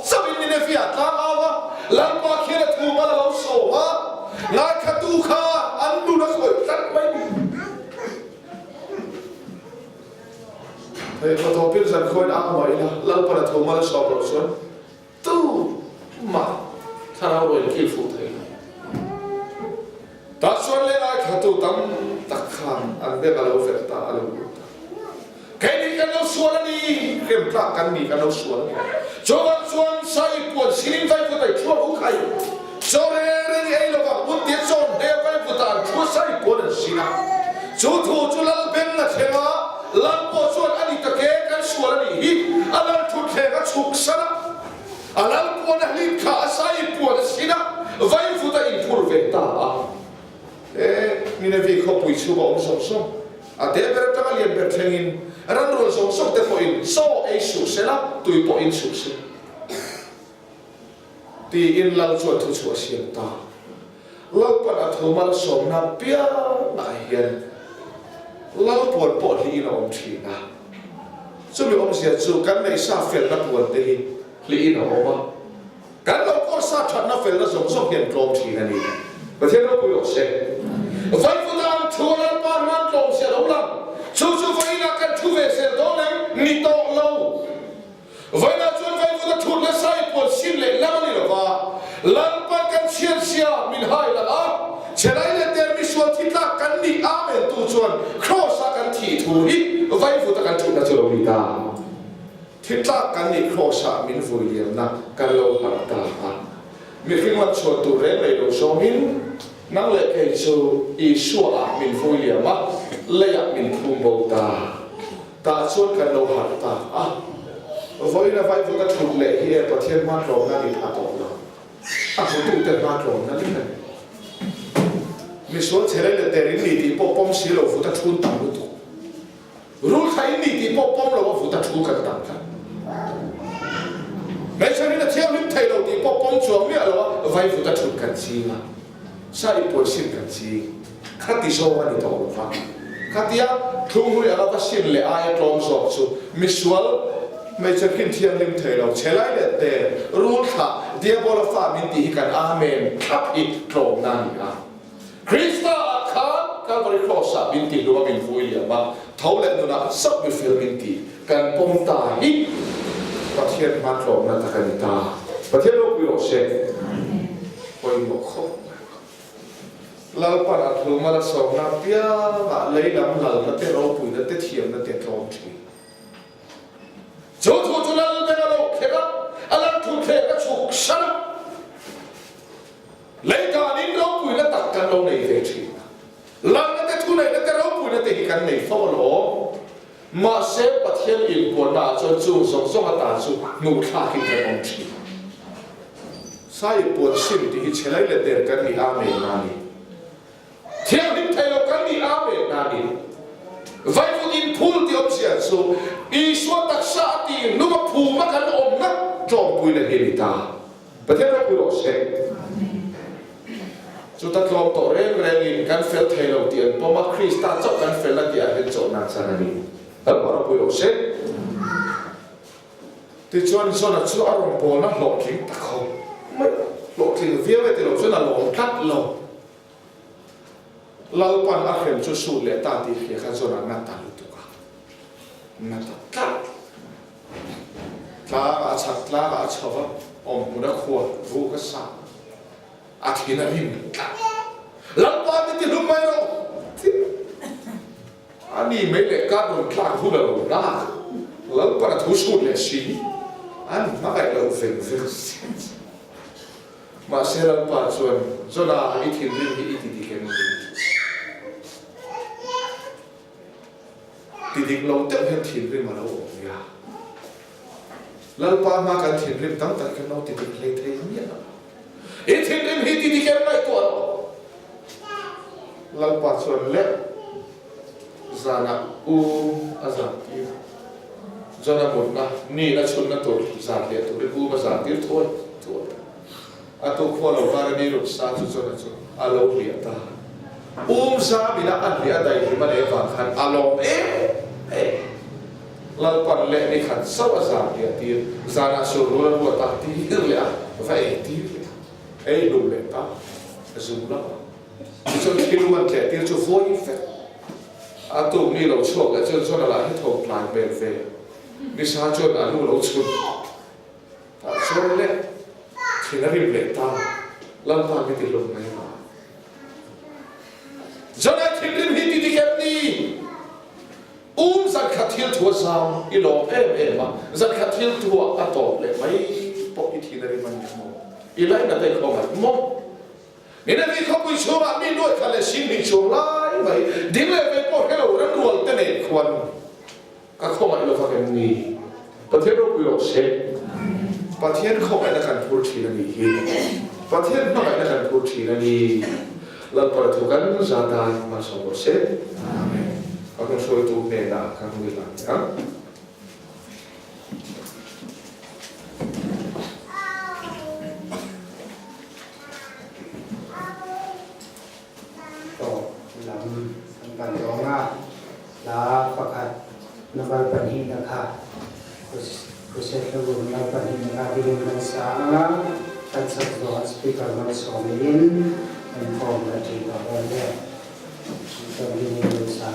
สมินิเนฟิอาตาอาวะลังปาเขียนถูกมาแล้วโซ่วะงาขัดูข้าอันดูนักวยจัดไว้เฮ้ยพอทพิลสันคอยอ้างไว้ละลังปาถูกมาแล้วโซ่เราส่วนตู้มาถ้าเราเรียนคิดฟูเทนตัดส่วนเลยงาขัดูตั้มตักขันอันเดียวกับเราเฟรตาอันเราแค่นี้กันเราส่วนนี้เรื่องพระกันมีกันเราส่วนนี้จงส่วนใส่ปวดสิ่งใดก็ได้ชั่วผู้ใครจงเรื่องไอ้เราว่าบุตรจงเดี๋ยวไปบุตรชั่วใส่ปวดสิ่งนั้นจู่จู่จู่ลังเป็นนะเทวะลังปวดส่วนอันนี้ตะเกียกันส่วนนี้อันนั้นทุกเทกันฉุกสนะอันนั้นปวดลิ้นขาใส่ปวดสิ่งนั้นไว้บุตรอินพูดเวตานี่เนี่ยวิเคราะห์ปุยชูบองสมอาเดี๋ยวเบอร์ตั้งเรียนเบอร์เทนินรันรู้สมเดี๋ยวพออินโซ่ไอสุเสละตุยพออินสุเสตีอินลังจวนทุชัวเสียงตา เราปนอัฐมาสมนับเปียนายเฮียนเราปวดปวดที่เราอมชีนะซึ่งมีอมเสียจูกันในซาเฟลนับปวดที่ลีเราอมกันเราก็ซาชัดนับเฟลนับสมเห็นกลมชีนั่นเองประเทศเราคุยออกเสียไฟฟุตานชัวร์ปานมันกลมเสียเราลังชูไฟนักกันชูเวเสียโดนนี่โตเราไฟนักชวนไฟฟุตานทุนและใส่ปวดสิ้นเลยแล้วนี่หรอวะลังปันกันเชียร์เชียมินไฮละอ่ะเชลัยเลเตอร์มิชวนทิตากันนี่อาเมนตูชวนครอสกันทีทูฮิไฟฟุตกันทุนนะจุลวิตาทิตากันนี่ครอสมินฟูเลียมนะกันโลหัตตามีขึ้นวันชวนตัวเร่งเลยโดยชมินนั่งเล็กเอชูอีชัวมินฟูเลียมะเลยมินภูมิโบตาตาชวนกันโลหัตตาอ่ะไฟนะไฟฟุตทุนเลยที่ประเทศมาตรงนั้นอีพาตกเราอ่ะผมดูแต่มาตรงนั้นเลยมีส่วนเฉลี่ยแต่เรื่องนี้ที่ป๊อปปี้สิเราฟุตทุนต่างกันตัวรู้ใช่นี่ที่ป๊อปปี้เราฟุตทุนกันต่างกันไม่ใช่นี่เที่ยวริมไทยเราที่ป๊อปปี้ช่วงนี้เราไฟฟุตทุนกันจริงอ่ะใช่ปวดสิ้นกันจริงขัดที่โชว์วันนี้ตัวเราฟังขัดที่ทุ่งหัวเราก็สิ้นเลยอายกลมสอบสุมิส่วนไม่ใช่ขึ้นเที่ยวริมไทยเราเฉลี่ยแต่รู้ค่ะเดียบอลฟ้ามินตีกันอาเมนขับอีกตรงนั้นอ่ะคริสต์อาคาการบริโภคสับมินตีดูว่ามินฟูเลียมาเท่าเล่นดูนะสับมิฟิลมินตีการปมตาฮิประเทศมาตรงนั้นตะกันตาประเทศโลกวิโรเชนคอยบอกเขาเราปนอัฐมาละสองนับยาเลยนำหลังนั่นเตะเราปุยนั่นเตะเทียมนั่นเตะตรงทีจูจูนั่นเตะเราเข็มอะไรทุกเทก็ฉุกฉันเลยการนี้เราปุยนั่นตัดกันเราในเวทีหลังนั่นเตะทุนนั่นเตะเราปุยนั่นเตะกันในฟ้าโลมาเซฟประเทศอินปวดหน้าจนจูส่งตาจูนูท่ากินกันองทีใส่ปวดสิ้นที่เฉลยเลเดอร์กันนี่อาเมนนานี่เที่ยวริมไทยเรากันนี่อาเมนนานี่ไฟฟุตินพูลที่อมเสียสูอีสวตักษาตีนุมาพูมากันอมนักจอมปุยเลเฮลิตาประเทศเราปุยโรเซจุดตัดลมต่อเรื่องอินกันเฟลไทยเราเตียนพอมาคริสต์จบกันเฟลนั่นเดียเป็นโจนันซานานีแล้วเราปุยโรเซที่ชวนชวนชวนอารมณ์โบนัสหลอกทิ้งตะเขาไม่หลอกทิ้งเฟี้ยวไปที่เราชวนหลอกทัดเราปันอาเข็มชุดสูเลตาตีเขียขันชวนนัตตาลุตุกะนัตตาลาอาชักลาอาชาวะอมมุดขวดรูกษาอาทินาริมลำปาไม่ติดลุ่มไม่หรอกอันนี้ไม่เล็กการโดนคลางผู้แบบนั้นแล้วปันทุสูเลสีอันมาไอ้เราเฟิงมาเสร็จแล้วปันส่วนน่าอีทินริมอีทิดิเกมติดเราเต็มเห็นทินริมมาแล้วเนี่ยแล้วปันมากันทินริมตั้งแต่กันเราติดเลยเทียนเนี่ยอีทินริมอีทิดิเกมไม่ตัวเราปันส่วนเล็กจานะอาจารย์ที่จานะหมดนะนี่นะชุนนะตัวจาเดียตัวเรื่องมาจาเดียทั่วอะตัวขวานเราการนี้รถสาธุจนะจุอาโลเลียตาซาบินะอันเลียได้ที่มันเอฟานขันอาโลเราปันเล่นี่ขันสวัสดิ์เดียที่จานะสุรุลวัวตาที่เลยอ่ะว่าที่ดูเลยตาจุลละจนคิดว่าแค่ที่จะฟ้องเฟอาตัวนี้เราชอบและจนส่วนอะไรให้ทงพลายเบลเฟนิสาจนอนุเราชุดส่วนเล็กที่นั่นริมเล็กตาลำบากไม่ติดลมไม่มาจนไอ้ที่ริมหินที่เก็บนี้สักขัดทิลทัวซาวอีหลอกมาสักขัดทิลทัวอัตโตเลยไม่ปกตินั่นริมมันมองอีไลนั่นได้เข้ามาโมนี่นั่นที่เขาไปชัวร์มีด้วยทะเลชิมมีชัวร์ไล่ไปดิ้งเลยไปพวกให้เราเรื่องรวมแต่ในควันก็เข้ามาเราฟังกันนี่ประเทศเราคุยออกเช็คประเทศเข้าไปในการพูดทีนั่นนี่ประเทศเข้าไปในการพูดทีนั่นนี่เราเปิดทุกการจะได้มาสอนเช็คอาคุณช่วยตัวเนี่ยนะการมือหลังนะ ลำกันร้องอ่ะลาประคัดนับปัญหินะคะผู้เชี่ยวชาญนับปัญหินะคะที่เป็นนักศึกษาท่านสักตัวสปีกเกอร์มาสอนอินเป็นฟอร์มและที่ต่อไปเนี่ยตอนนี้นักศึกษา